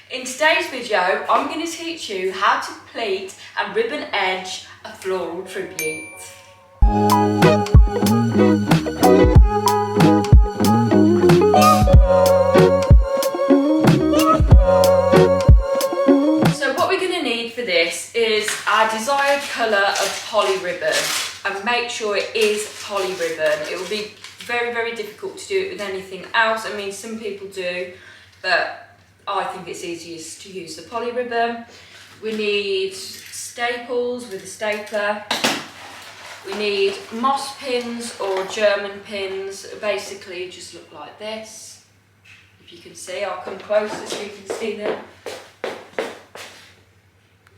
In today's video, I'm going to teach you how to pleat and ribbon edge a floral tribute. So what we're going to need for this is our desired colour of poly ribbon, and make sure it is poly ribbon. It will be very, very difficult to do it with anything else. I mean, some people do, but I think it's easiest to use the poly ribbon. We need staples with a stapler. We need moss pins or German pins. Basically, just look like this. If you can see, I'll come closer so you can see them.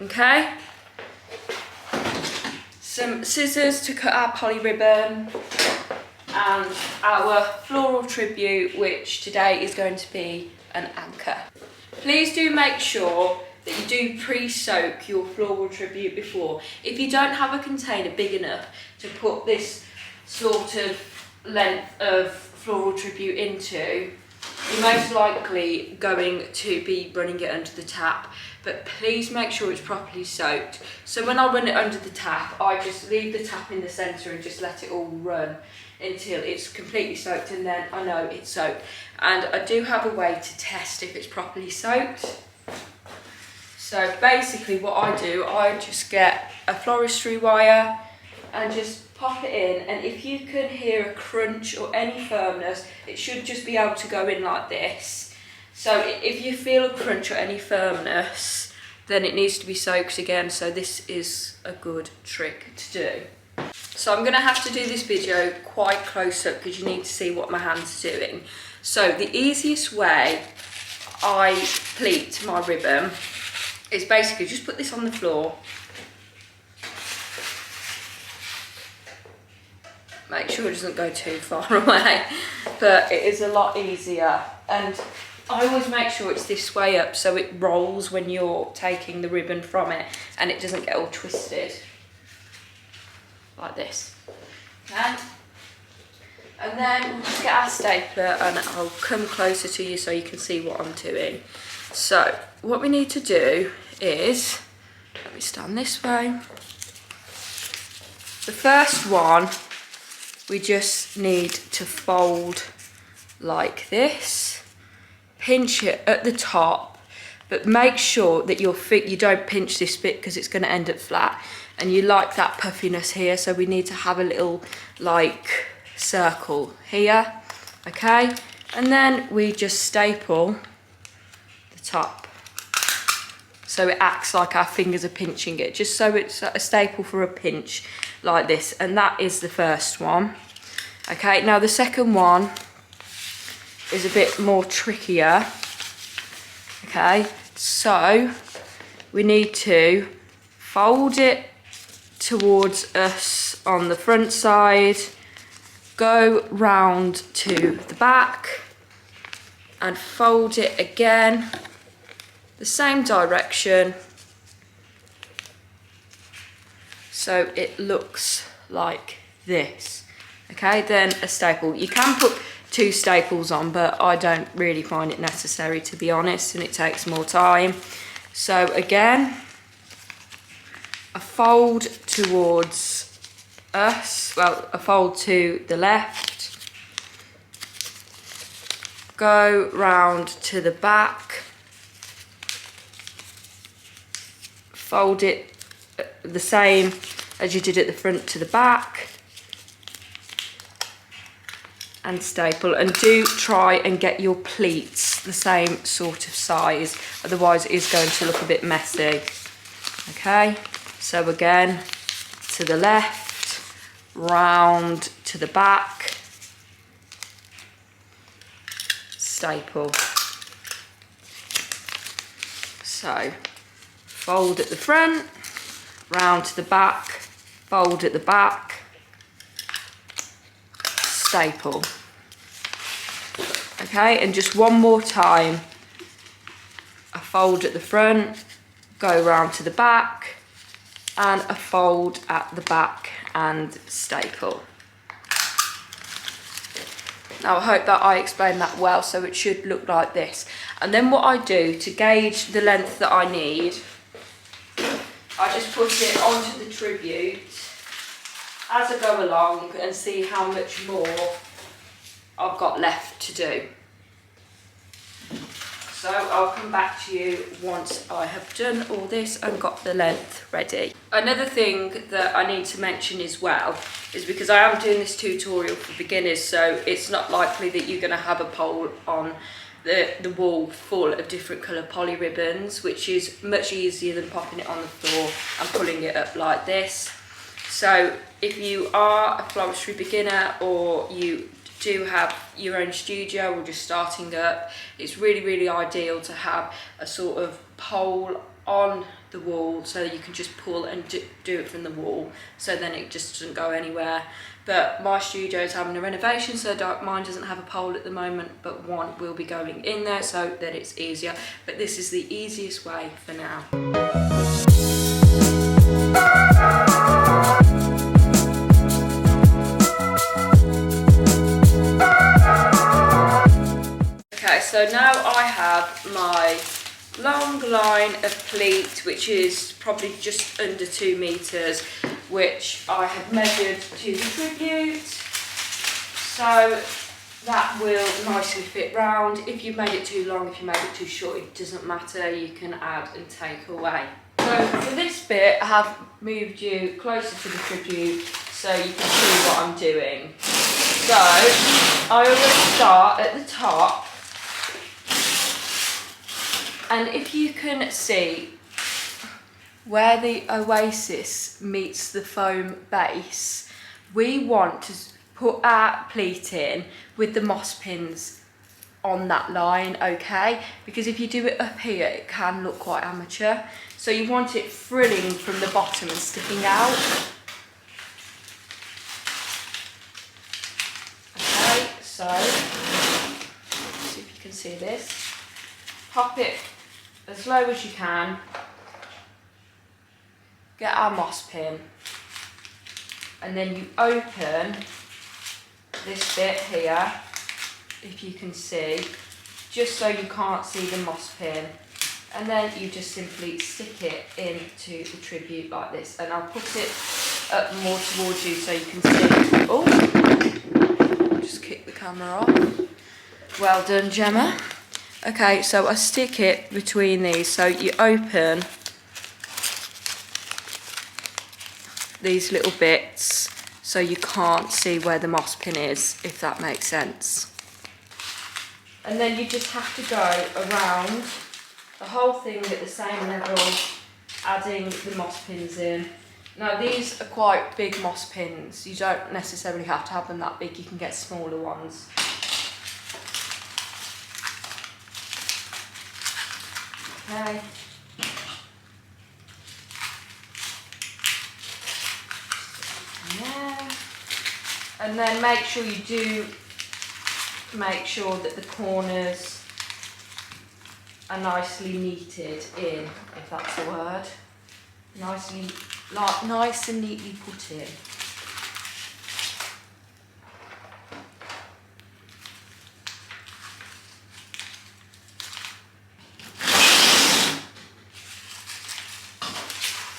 Okay. Some scissors to cut our poly ribbon, and our floral tribute, which today is going to be an anchor. Please do make sure that you do pre-soak your floral tribute before. If you don't have a container big enough to put this sort of length of floral tribute into, you're most likely going to be running it under the tap, but please make sure it's properly soaked. So when I run it under the tap, I just leave the tap in the centre and just let it all run until it's completely soaked, and then I know it's soaked. And I do have a way to test if it's properly soaked. So basically what I do, I just get a floristry wire and just pop it in, and if you can hear a crunch or any firmness, it should just be able to go in like this. So if you feel a crunch or any firmness, then it needs to be soaked again. So this is a good trick to do. So I'm going to have to do this video quite close up because you need to see what my hand's doing. So the easiest way I pleat my ribbon is basically just put this on the floor. Make sure it doesn't go too far away, but it is a lot easier. And I always make sure it's this way up so it rolls when you're taking the ribbon from it and it doesn't get all twisted. Like this. Okay? And then we'll just get our stapler and I'll come closer to you so you can see what I'm doing. So what we need to do is, let me stand this way. The first one, we just need to fold like this, pinch it at the top, but make sure that you don't pinch this bit because it's going to end up flat. And you like that puffiness here, so we need to have a little like circle here, okay? And then we just staple the top so it acts like our fingers are pinching it, just so it's a staple for a pinch like this. And that is the first one. Okay, now the second one is a bit more trickier. Okay, so we need to fold it towards us on the front side, go round to the back and fold it again, the same direction, so it looks like this. Okay, then a staple. You can put 2 staples on, but I don't really find it necessary, to be honest, and it takes more time. So again, a fold towards us, well, a fold to the left, go round to the back, fold it the same as you did at the front to the back, and staple. And do try and get your pleats the same sort of size, otherwise it is going to look a bit messy. Okay, so again, to the left, round to the back, staple. So fold at the front, round to the back, fold at the back, staple. Okay, and just one more time, a fold at the front, go round to the back, and a fold at the back and staple. Now I hope that I explained that well, so it should look like this. And then what I do to gauge the length that I need, I just put it onto the tribute as I go along and see how much more I've got left to do. So I'll come back to you once I have done all this and got the length ready. Another thing that I need to mention as well is because I am doing this tutorial for beginners, so it's not likely that you're going to have a pole on the wall full of different colour poly ribbons, which is much easier than popping it on the floor and pulling it up like this. So if you are a floristry beginner, or you do have your own studio or just starting up, it's really ideal to have a sort of pole on the wall so you can just pull and do it from the wall, so then it just doesn't go anywhere. But my studio is having a renovation, so mine doesn't have a pole at the moment, but one will be going in there so that it's easier. But this is the easiest way for now. Okay, so now I have my long line of pleat, which is probably just under 2 meters, which I have measured to the tribute, so that will nicely fit round. If you made it too long, if you made it too short, it doesn't matter, you can add and take away. So for this bit, I have moved you closer to the tribute so you can see what I'm doing. So I always start at the top, and if you can see where the Oasis meets the foam base, we want to put our pleat in with the moss pins on that line, okay? Because if you do it up here, it can look quite amateur. So you want it frilling from the bottom and sticking out. Okay, so see if you can see this. Pop it as low as you can. Get our moss pin, and then you open this bit here, if you can see, just so you can't see the moss pin, and then you just simply stick it into the tribute like this. And I'll put it up more towards you so you can see. Oh, just kick the camera off. Well done, Gemma. Okay, so I stick it between these, so you open these little bits so you can't see where the moss pin is, if that makes sense. And then you just have to go around the whole thing at the same level, adding the moss pins in. Now these are quite big moss pins, you don't necessarily have to have them that big, you can get smaller ones. Okay. Yeah. And then make sure you do make sure that the corners are nicely kneaded in, if that's a word. Nice and neatly put in.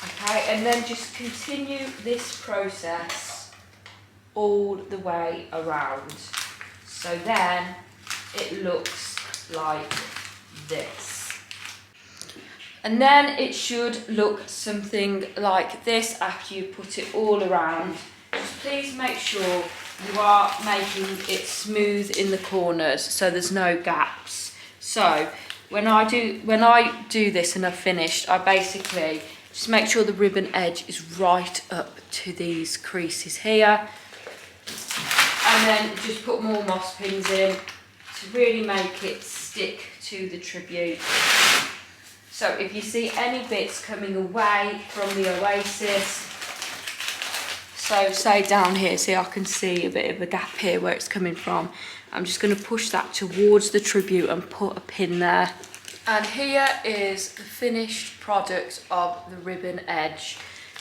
Okay, and then just continue this process all the way around. So then it looks like this. And then it should look something like this after you put it all around. Just please make sure you are making it smooth in the corners so there's no gaps. So when I do this and I've finished, I basically just make sure the ribbon edge is right up to these creases here. And then just put more moss pins in to really make it stick to the tribute. So if you see any bits coming away from the Oasis, so say down here, see I can see a bit of a gap here where it's coming from. I'm just going to push that towards the tribute and put a pin there. And here is the finished product of the ribbon edge.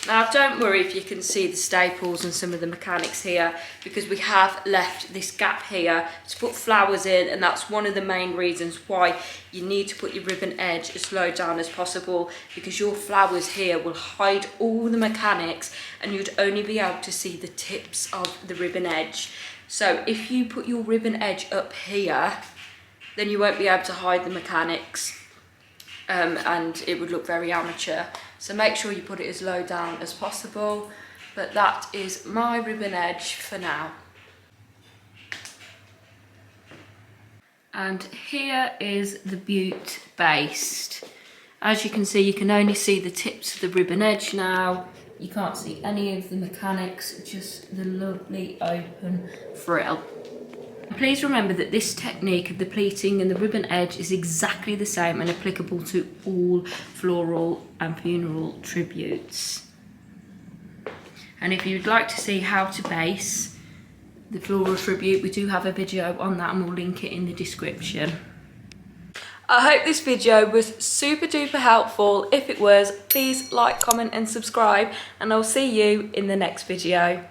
Now don't worry if you can see the staples and some of the mechanics here, because we have left this gap here to put flowers in, and that's one of the main reasons why you need to put your ribbon edge as low down as possible, because your flowers here will hide all the mechanics and you'd only be able to see the tips of the ribbon edge. So if you put your ribbon edge up here, then you won't be able to hide the mechanics. And it would look very amateur. So make sure you put it as low down as possible. But that is my ribbon edge for now. And here is the Butte base. As you can see, you can only see the tips of the ribbon edge now. You can't see any of the mechanics, just the lovely open frill. Please remember that this technique of the pleating and the ribbon edge is exactly the same and applicable to all floral and funeral tributes. And if you'd like to see how to base the floral tribute, we do have a video on that and we'll link it in the description. I hope this video was super duper helpful. If it was, please like, comment and subscribe, and I'll see you in the next video.